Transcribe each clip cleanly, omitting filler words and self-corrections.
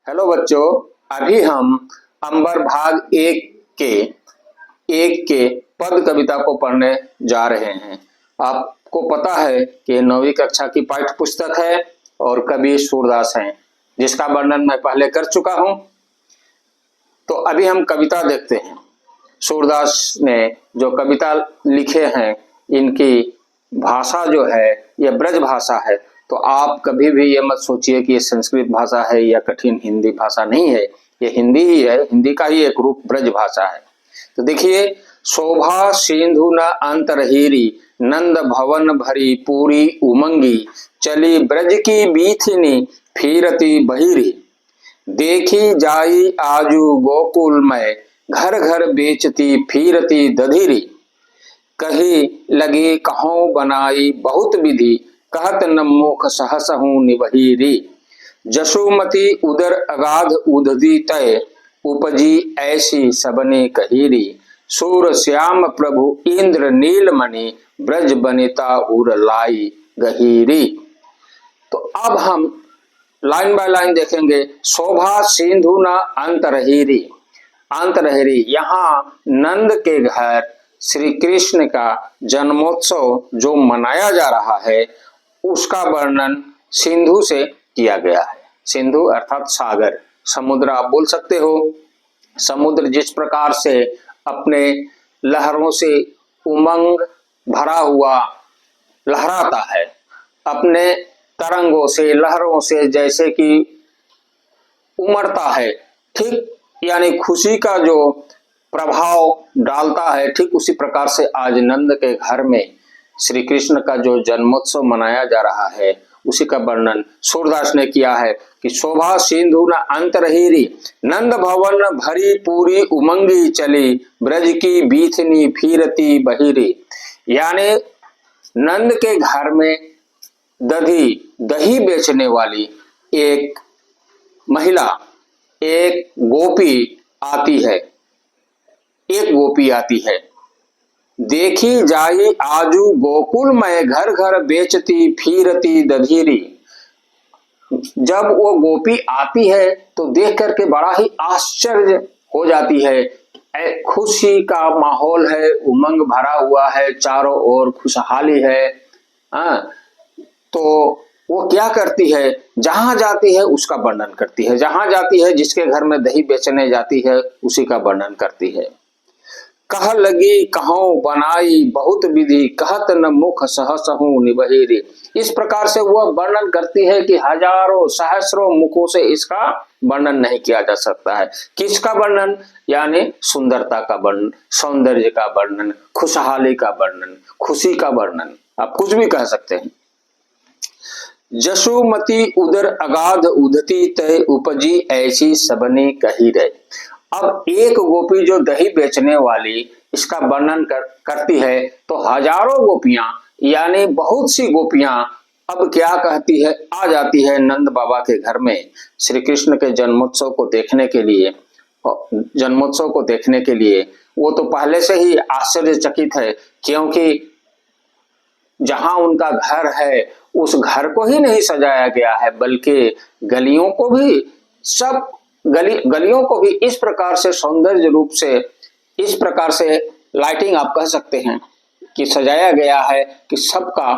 Hello बच्चों, अभी हम अंबर भाग एक के पद कविता को पढ़ने जा रहे हैं। आपको पता है कि 9वीं कक्षा की पाठ्य पुस्तक है और कवि सूरदास हैं, जिसका वर्णन मैं पहले कर चुका हूं। तो अभी हम कविता देखते हैं। सूरदास ने जो कविता लिखे हैं, इनकी भाषा जो है यह ब्रज भाषा है। तो आप कभी भी ये मत सोचिए कि ये संस्कृत भाषा है या कठिन हिंदी भाषा, नहीं है। ये हिंदी ही है, हिंदी का ही एक रूप ब्रज भाषा है। तो देखिए, शोभा सिंधु न अंतरहीरी, नंद भवन भरी पूरी उमंगी, चली ब्रज की बीथिनी फिरती बहिरी, देखी जाई आजू गोकुल में, घर घर बेचती फिरती दधिरी, कही लगी कहों बनाई बहुत विधि, कहत न मुख सहसहु निबहिरी, जसुमती उदर अगाध उदधी तय, उपजी ऐसी सबने कहीरी, सूर श्याम प्रभु इंद्र नीलमणि, ब्रज बनिता उर लाई गहीरी। तो अब हम लाइन बाय लाइन देखेंगे। शोभा सिंधु न अंतरहीरी, अंतरहीरी, यहाँ नंद के घर श्री कृष्ण का जन्मोत्सव जो मनाया जा रहा है, उसका वर्णन सिंधु से किया गया है। सिंधु अर्थात सागर, समुद्र आप बोल सकते हो। समुद्र जिस प्रकार से अपने लहरों से उमंग भरा हुआ लहराता है, अपने तरंगों से लहरों से जैसे कि उमड़ता है, ठीक यानी खुशी का जो प्रभाव डालता है, ठीक उसी प्रकार से आज नंद के घर में श्री कृष्ण का जो जन्मोत्सव मनाया जा रहा है, उसी का वर्णन सूरदास ने किया है कि शोभा सिंधु न अंतरहीरी, नंद भवन भरी पूरी उमंगी, चली ब्रज की बीथनी फिरती बहिरी। यानी नंद के घर में दही बेचने वाली एक महिला, एक गोपी आती है, देखी जाई आजू गोकुल में, घर घर बेचती फिरती दधीरी। जब वो गोपी आती है तो देख करके बड़ा ही आश्चर्य हो जाती है। खुशी का माहौल है, उमंग भरा हुआ है, चारों ओर खुशहाली है। तो वो क्या करती है, जहां जाती है उसका वर्णन करती है। जहां जाती है, जिसके घर में दही बेचने जाती है, उसी का वर्णन करती है। कह लगी कहों बनाई बहुत विधि, कहत न मुख सहसहु निबहिरी। इस प्रकार से वह वर्णन करती है कि हजारों सहस्रों मुखों से इसका वर्णन नहीं किया जा सकता है। किसका वर्णन? यानी सुंदरता का वर्णन, सौंदर्य का वर्णन, खुशहाली का वर्णन, खुशी का वर्णन, आप कुछ भी कह सकते हैं। जसुमती उदर अगाध उदती तय, उपजी ऐसी सबने कही रहे। अब एक गोपी जो दही बेचने वाली इसका वर्णन करती है, तो हजारों गोपियां यानी बहुत सी गोपियां अब क्या कहती है, आ जाती है नंद बाबा के घर में श्री कृष्ण के जन्मोत्सव को देखने के लिए। वो तो पहले से ही आश्चर्यचकित है, क्योंकि जहां उनका घर है उस घर को ही नहीं सजाया गया है, बल्कि गलियों को भी इस प्रकार से सौंदर्य रूप से, इस प्रकार से लाइटिंग आप कह सकते हैं कि सजाया गया है कि सबका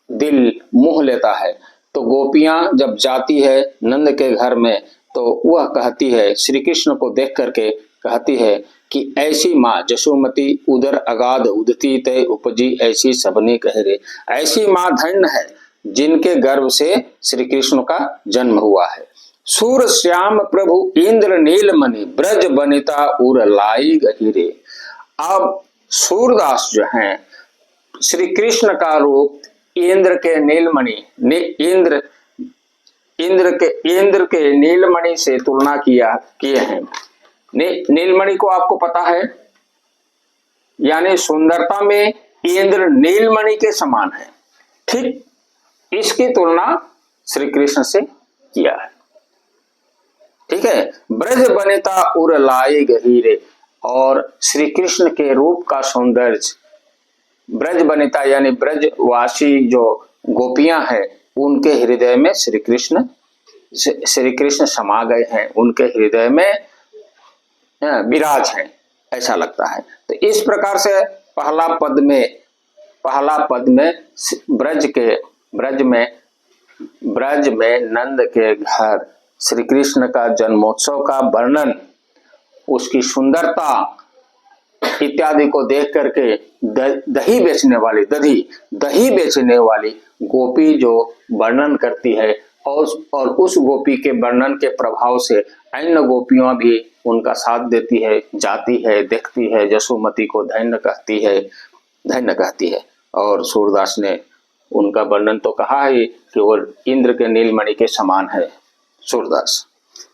दिल मोह लेता है। तो गोपियां जब जाती है नंद के घर में, तो वह कहती है, श्री कृष्ण को देख करके कहती है कि ऐसी माँ जसुमती उदर अगाध उदती तय, उपजी ऐसी सबने कह रे। ऐसी माँ धन्य है जिनके गर्भ से श्री कृष्ण का जन्म हुआ है। सूर श्याम प्रभु इंद्र नीलमणि, ब्रज बनिता उर लाई गहीरे। अब सूरदास जो हैं, श्री कृष्ण का रूप इंद्र के नीलमणि, इंद्र के नीलमणि से तुलना किए हैं। नीलमणि को आपको पता है, यानी सुंदरता में इंद्र नीलमणि के समान है। ठीक इसकी तुलना श्री कृष्ण से किया है। ठीक है, ब्रज बनिता उर लाई गहीरे। और श्री कृष्ण के रूप का सौंदर्य, ब्रज बनिता यानी ब्रजवासी जो गोपियां हैं, उनके हृदय में श्री कृष्ण श्री कृष्ण समा गए हैं, उनके हृदय में विराज हैं, ऐसा लगता है। तो इस प्रकार से पहला पद में ब्रज में नंद के घर श्री कृष्ण का जन्मोत्सव का वर्णन, उसकी सुंदरता इत्यादि को देख करके दही बेचने वाली गोपी जो वर्णन करती है, और उस गोपी के वर्णन के प्रभाव से अन्य गोपियां भी उनका साथ देती है, जाती है, देखती है, जसोमती को धन्य कहती है। और सूरदास ने उनका वर्णन तो कहा है कि वो इंद्र के नीलमणि के समान है सूरदास।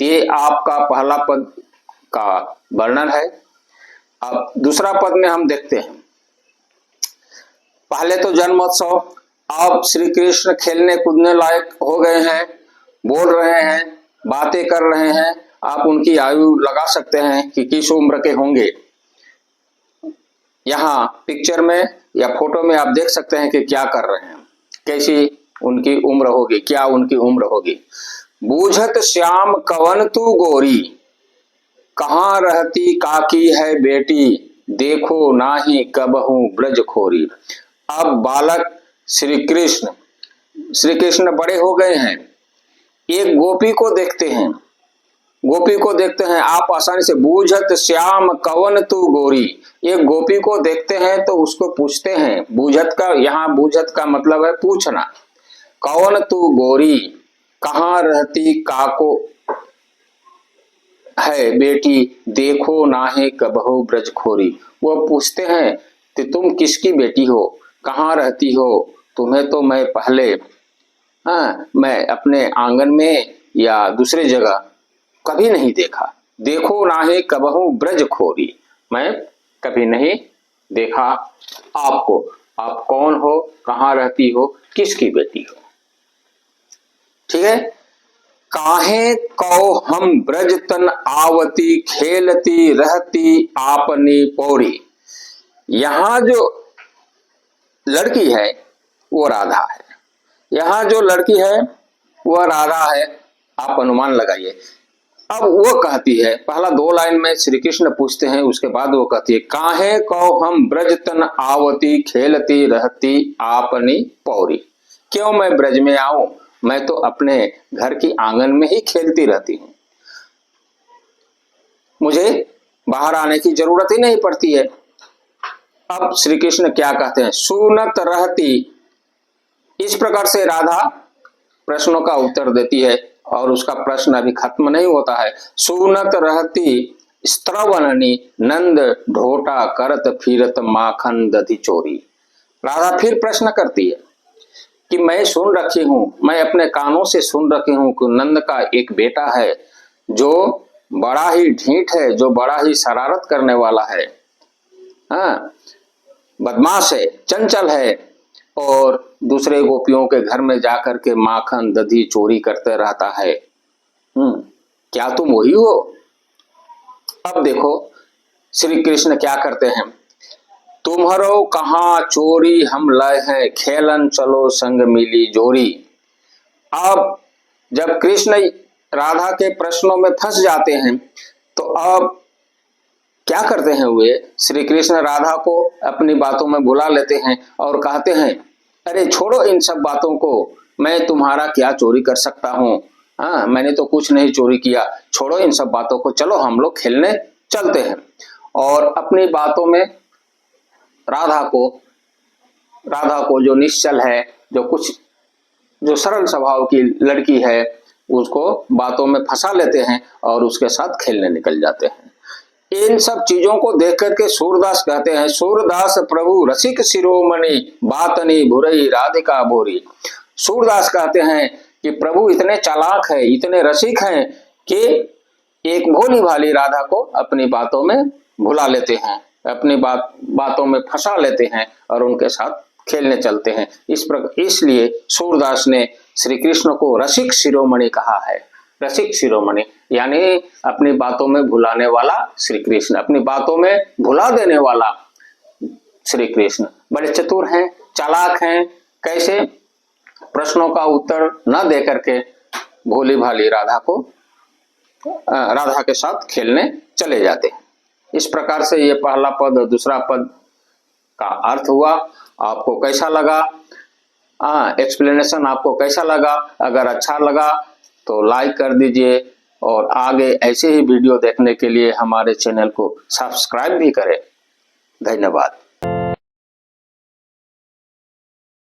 ये आपका पहला पद का वर्णन है। अब दूसरा पद में हम देखते हैं, पहले तो जन्मोत्सव, अब श्री कृष्ण खेलने कूदने लायक हो गए हैं, बोल रहे हैं, बातें कर रहे हैं। आप उनकी आयु लगा सकते हैं कि किस उम्र के होंगे। यहाँ पिक्चर में या फोटो में आप देख सकते हैं कि क्या कर रहे हैं, कैसी उनकी उम्र होगी, क्या उनकी उम्र होगी। बूझत श्याम कवन तू गोरी, कहाँ रहती काकी है बेटी, देखो नाही कबहू ब्रज खोरी। अब बालक श्री कृष्ण बड़े हो गए हैं, एक गोपी को देखते हैं, आप आसानी से, बूझत श्याम कवन तू गोरी, एक गोपी को देखते हैं तो उसको पूछते हैं। बूझत का मतलब है पूछना। कवन तू गोरी, कहाँ रहती काको है बेटी, देखो नाहे कबहू ब्रज खोरी। वो पूछते हैं कि तुम किसकी बेटी हो, कहाँ रहती हो, तुम्हें तो मैं पहले मैं अपने आंगन में या दूसरे जगह कभी नहीं देखा। देखो नाहे कबहू ब्रज खोरी, मैं कभी नहीं देखा आपको, आप कौन हो, कहाँ रहती हो, किसकी बेटी हो। ठीक है। काहे कौ हम ब्रज तन आवती, खेलती रहती आपनी पौड़ी। यहाँ जो लड़की है वो राधा है, यहाँ जो लड़की है वह राधा है, आप अनुमान लगाइए। अब वो कहती है, पहला 2 लाइन में श्री कृष्ण पूछते हैं, उसके बाद वो कहती है, काहे कौ हम ब्रज तन आवती, खेलती रहती आपनी पौड़ी। क्यों मैं ब्रज में आऊं, मैं तो अपने घर की आंगन में ही खेलती रहती हूँ, मुझे बाहर आने की जरूरत ही नहीं पड़ती है। अब श्री कृष्ण क्या कहते हैं, सुनत रहती। इस प्रकार से राधा प्रश्नों का उत्तर देती है, और उसका प्रश्न अभी खत्म नहीं होता है। सुनत रहती स्त्रवननी, नंद ढोटा करत फिरत माखन दधी चोरी। राधा फिर प्रश्न करती है कि मैं सुन रखी हूं, मैं अपने कानों से सुन रखी हूं कि नंद का एक बेटा है जो बड़ा ही ढीठ है, जो बड़ा ही शरारत करने वाला है, बदमाश है, चंचल है, और दूसरे गोपियों के घर में जाकर के माखन दधी चोरी करते रहता है। क्या तुम वही हो। अब देखो श्री कृष्ण क्या करते हैं, तुम्हारो कहाँ चोरी हम लय हैं, खेलन चलो संग मिली जोरी। अब जब कृष्ण राधा के प्रश्नों में फंस जाते हैं तो अब क्या करते हैं, वे श्री कृष्ण राधा को अपनी बातों में बुला लेते हैं और कहते हैं, अरे छोड़ो इन सब बातों को, मैं तुम्हारा क्या चोरी कर सकता हूँ, मैंने तो कुछ नहीं चोरी किया, छोड़ो इन सब बातों को, चलो हम लोग खेलने चलते हैं। और अपनी बातों में राधा को जो निश्चल है, जो सरल स्वभाव की लड़की है, उसको बातों में फंसा लेते हैं और उसके साथ खेलने निकल जाते हैं। इन सब चीजों को देख करके सूरदास कहते हैं, सूरदास प्रभु रसिक शिरोमणि, बातनी भुरई राधिका बोरी। सूरदास कहते हैं कि प्रभु इतने चालाक है, इतने रसिक हैं कि एक भोली भाली राधा को अपनी बातों में भुला लेते हैं, अपनी बातों में फंसा लेते हैं और उनके साथ खेलने चलते हैं। इसलिए सूरदास ने श्री कृष्ण को रसिक शिरोमणि कहा है। रसिक शिरोमणि यानी अपनी बातों में भुलाने वाला श्री कृष्ण, अपनी बातों में भुला देने वाला श्री कृष्ण। बड़े चतुर हैं, चालाक हैं। कैसे, प्रश्नों का उत्तर न दे करके भोली भाली राधा के साथ खेलने चले जाते हैं। इस प्रकार से ये पहला पद और दूसरा पद का अर्थ हुआ। आपको कैसा लगा? एक्सप्लेनेशन आपको कैसा लगा? अगर अच्छा लगा तो लाइक कर दीजिए और आगे ऐसे ही वीडियो देखने के लिए हमारे चैनल को सब्सक्राइब भी करें। धन्यवाद।